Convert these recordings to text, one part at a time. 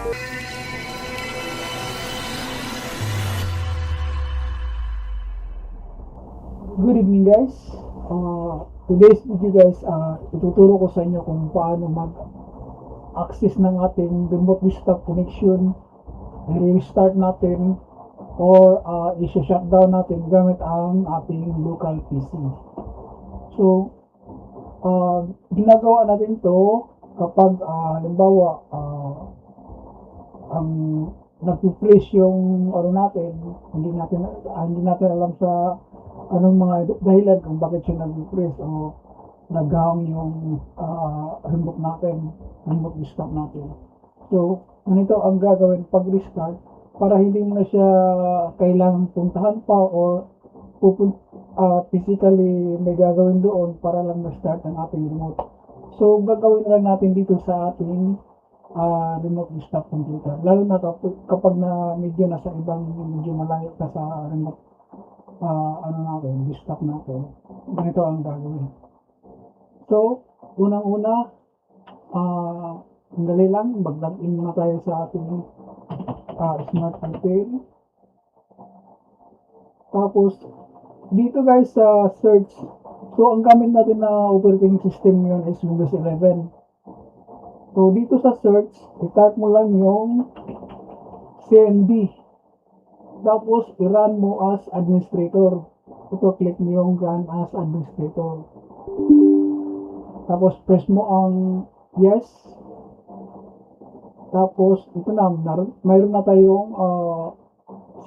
Good evening guys. Today's video guys, ituturo ko sa inyo kung paano mag-access ng ating remote desktop connection, i-restart natin or i-shutdown natin gamit ang ating local PC. So, ginagawa natin to kapag halimbawa ang nag-flash yung natin, hindi natin alam sa anong mga dahilan kung bakit siya nag-press o nag-hang yung remote desktop natin. So, ganito ang gagawin pag restart para hindi mo na siya kailangang puntahan pa or physically may gagawin doon para lang na-start ang ating remote. So, gagawin lang natin dito sa ating remote desktop computer. Lalo na kapag medyo nasa medyo malayo ka sa remote desktop natin, ganito ang gagawin. So, unang-una, dali lang, mag-login muna tayo sa ating smart retail. Tapos, dito guys sa search, so ang gamit natin na operating system ngayon is Windows 11. So, dito sa search, i-type mo lang yung CMD. Tapos, i-run mo as administrator. Ito, click mo yung run as administrator. Tapos, press mo ang yes. Tapos, ito na, mayroon na tayong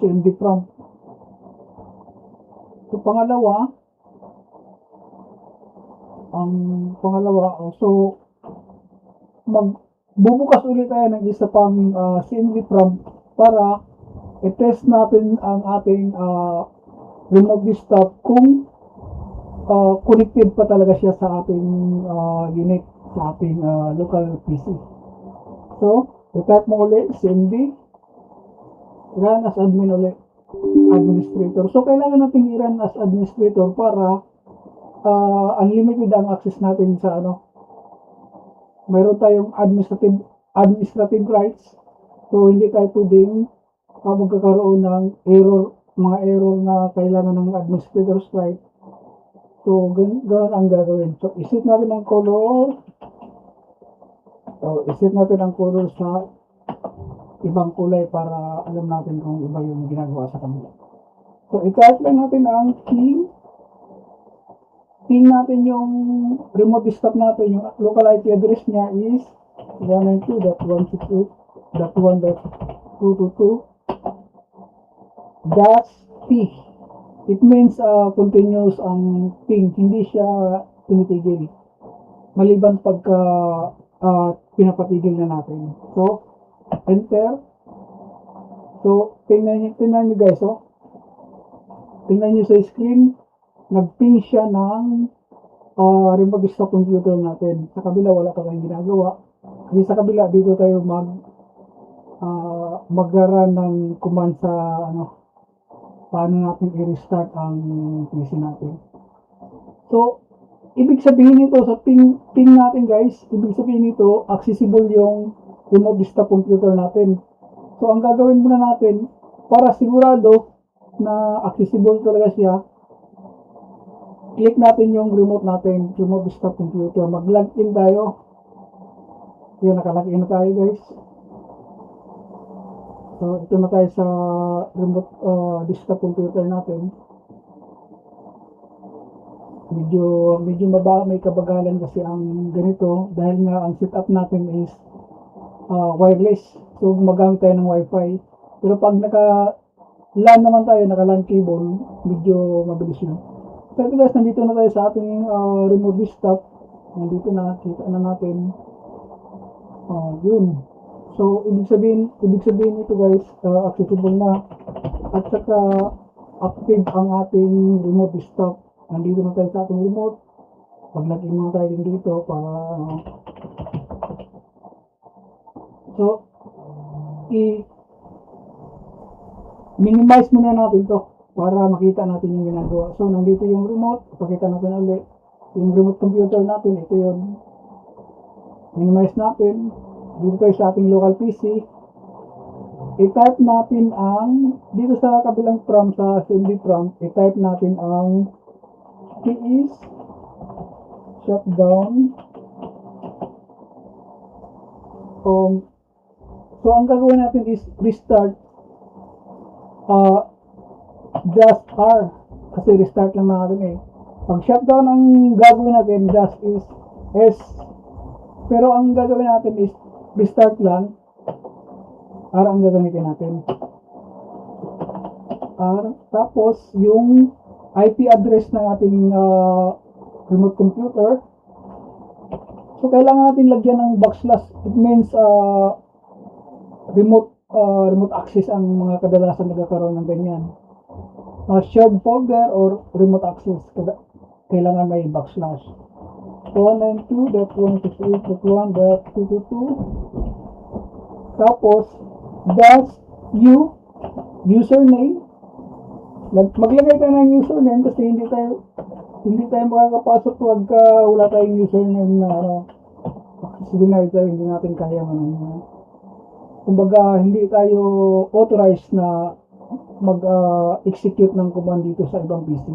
CMD prompt. So, so, magbubukas ulit tayo ng isa pang CMD prompt para i-test natin ang ating remote desktop kung connected pa talaga siya sa ating unit, sa ating local PC. So, i-type mo ulit CMD, run as admin ulit, administrator. So, kailangan natin i-run as administrator para unlimited ang access natin sa mayroon tayong administrative rights. So, hindi tayo pwedeng magkakaroon ng mga error na kailangan ng administrator's right. So, ganoon ang gagawin. So, iset natin ang color. So, iset natin ang color sa ibang kulay para alam natin kung iba yung ginagawa sa kanila. So, i-type lang natin ang ping natin yung remote desktop natin. Yung local IP address niya is 192.168.1.222. -p. It means continuous ang ping, hindi siya tinitigil maliban pagka pinapatigil na natin. So, enter. So, tingnan nyo guys, tingnan nyo sa screen, nag-ping siya ng remote desktop computer natin. Sa kabila wala pa tayong ginagawa. Kasi sa kabila dito tayo mag-run ng command sa paano natin i-restart ang PC natin. So, ibig sabihin nito sa ping natin guys, ibig sabihin nito accessible yung remote desktop computer natin. So, ang gagawin muna natin para sigurado na accessible talaga siya, click natin yung remote desktop computer. Mag-login tayo. Yan, naka-login na tayo guys. So, ito na tayo sa remote desktop computer natin. Medyo may kabagalan kasi ang ganito dahil nga ang setup natin is wireless. So, gumagamit tayo ng wifi. Pero pag naka-LAN naman tayo, naka-LAN cable, medyo mabilis yun. So, ito guys, nandito na tayo sa ating remote desktop. Nandito na, kita na natin. Yun. So, ibig sabihin ito guys, accessible na at saka active ang ating remote desktop. Nandito na tayo sa ating remote. Pag-login muna tayo din dito para so, i-minimize muna natin to para makita natin yung ginagawa. So, nandito yung remote. Pakita natin ulit. Yung remote computer natin, ito yun. Minimize natin. Dito tayo sa ating local PC. i-type natin ang, dito sa kabilang prompt, sa assembly prompt, i-type natin ang keys shutdown. So ang gagawin natin is restart just R, kasi restart lang natin eh. Pag shutdown ang gagawin natin, just is S. Pero ang gagawin natin is restart lang, R ang gagamitin natin. R, tapos yung IP address ng ating remote computer. So kailangan natin lagyan ng backslash. It means remote access ang mga kadalasan nagkakaroon ng ganyan. Shared folder or remote access, kailangan may backslash. 192.168.1.222. Tapos dash username. Maglagay tayo ng username kasi hindi tayo makakapasok pagka wala tayong username na deny tayo, hindi natin kaya kumbaga hindi tayo authorized na mag-execute ng command dito sa ibang PC.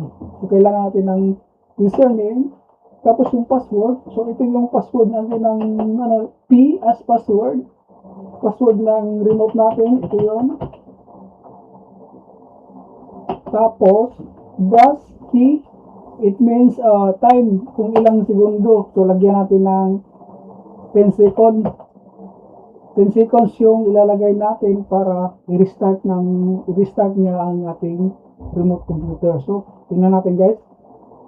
So kailangan natin ng username, tapos yung password. So ito yung password natin ng P as password ng remote natin, ito yun. Tapos dash key, it means time, kung ilang segundo. So lagyan natin ng 10 seconds yung ilalagay natin para i-restart niya ang ating remote computer. So tingnan natin guys.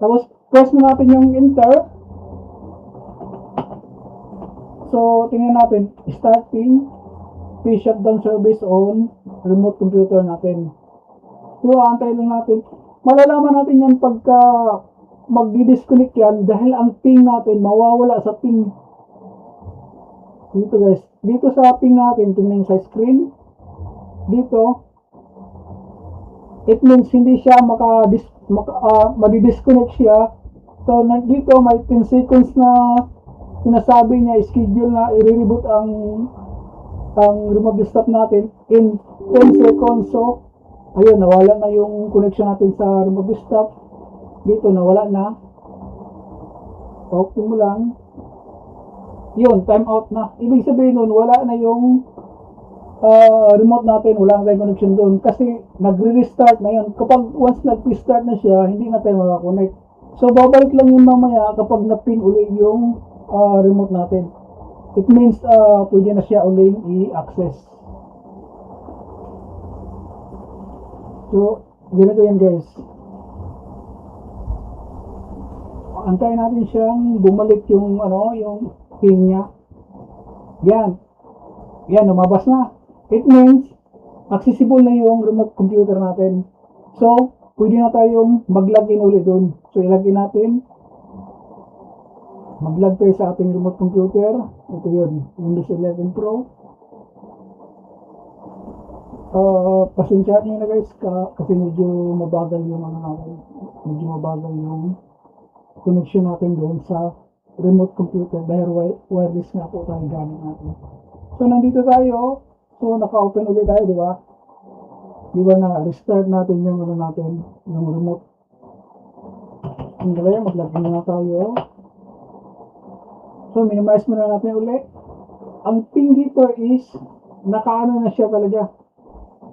Tapos press na natin yung enter. So tingnan natin, starting P shutdown service on remote computer natin. So antay lang natin. Malalaman natin yan pagka magdi-disconnect yan dahil ang ping natin mawawala sa ping. Dito guys, dito sa ping natin, tingnan sa screen. Dito, it means hindi siya madi-disconnect siya. So dito may 10 seconds na sinasabi niya, schedule na i-reboot ang remote desktop natin in 10 seconds. So ayun, nawala na yung connection natin sa remote desktop. Dito nawala na. Okay mo lang. Yun, time out na. Ibig sabihin nun, wala na yung remote natin, wala na tayong connection doon. Kasi nagre-restart na yun. Kapag once nag-restart na siya, hindi na tayo makakonect. So babalik lang yun mamaya kapag na-pin uli yung remote natin. It means pwede na siya uling i-access. So, ganito yan guys. Antayin natin siyang bumalik yung yung pin niya. Yan, lumabas na. It means accessible na yung remote computer natin. So, pwede na tayong mag-login ulit doon. So, ilagin natin. Mag-log tayo sa ating remote computer. Ito yun, Windows 11 Pro. Pasensya nyo na guys kasi medyo mabagal yung connection natin doon sa remote computer dahil wireless nga po tayo gamit natin. So nandito tayo, so naka-open ulit tayo, di ba? Di ba na restart natin yung yung remote. Hindi, mag-login na tayo. So minimize muna natin ulit. Ang ping dito is nakaano na siya talaga.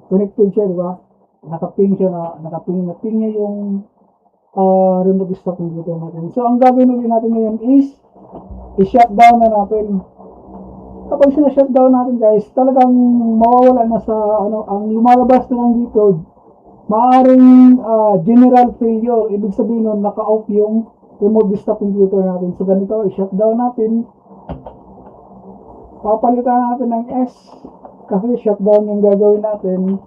Connected siya, di ba? Nakaping niya yung remote desktop computer natin. So ang gagawin ulit natin ngayon is i-shutdown na natin. Kapag sina-shutdown natin guys, talagang mawawala na sa ang lumalabas na lang dito, maaaring general failure. Ibig sabihin nun, naka-off yung remote desktop computer natin. So ganito, i-shutdown natin. Papalitan natin ng S kasi shutdown yung gagawin natin.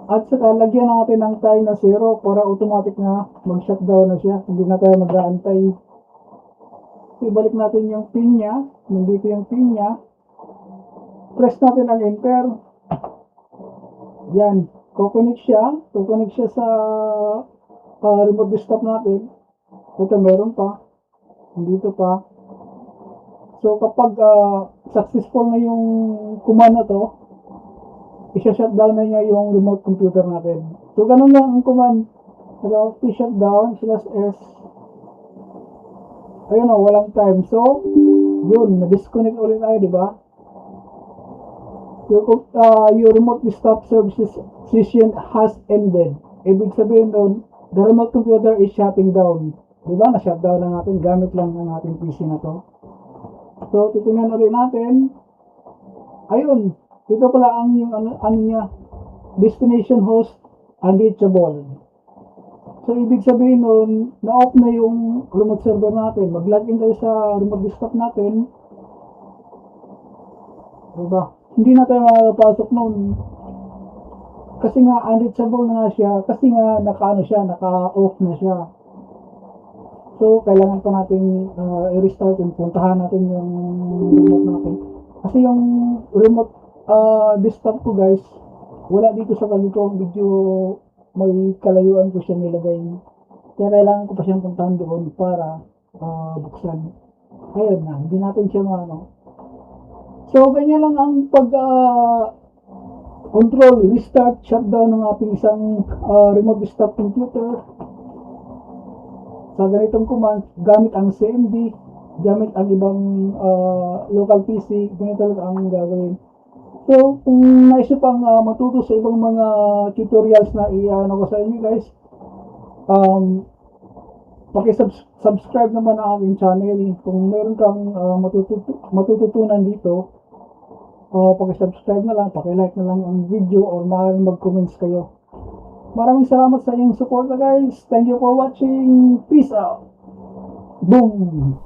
At saka lagyan natin ng time na 0 para automatic na mag-shutdown na siya. Hindi na tayo mag-aantay. So, ibalik natin yung pin niya. Nandito yung pin niya. Press natin ang enter. Yan. Kukonek siya sa remote desktop natin. Ito meron pa. Nandito pa. So kapag successful na yung command na to, isa-shutdown na niya yung remote computer natin. So, ganun lang ang command. Hello, shutdown /s. Ayun o, walang time. So, yun, na-disconnect ulit tayo, di ba? Your remote desktop services session has ended. Ibig sabihin doon, the remote computer is shutting down. Di ba? Na-shutdown na natin. Gamit lang ang ating PC na to. So, titingnan ulit natin. Ayun, ito pala ang yung ano niya, destination host unreachable. So, ibig sabihin nun, na-off na yung remote server natin. Mag-login tayo sa remote desktop natin. Diba? Hindi na tayo makapasok nun. Kasi nga, unreachable na nga siya. Kasi nga, naka-off na siya. So, kailangan pa natin i-restart yung puntahan natin yung remote natin. Kasi yung remote desktop ko guys, wala dito sa kami ko. Medyo may kalayuan ko siya nilagay. Kaya kailangan ko pa siyang puntahan doon para buksan. Ayun na, hindi natin siya maano. So, ganyan lang ang control, restart, shutdown ng ating isang remote desktop computer. Sa ganitong command, gamit ang CMD, gamit ang ibang local PC, ganito lang ang gagawin. So, kung nais nyo pang matuto sa ibang mga tutorials na i-ano ko sa inyo guys, paki-subscribe naman ang aking channel. Kung meron kang matututunan dito, paki-subscribe na lang, paki-like na lang ang video, or maaaring mag-comments kayo. Maraming salamat sa inyong support guys. Thank you for watching. Peace out. Boom.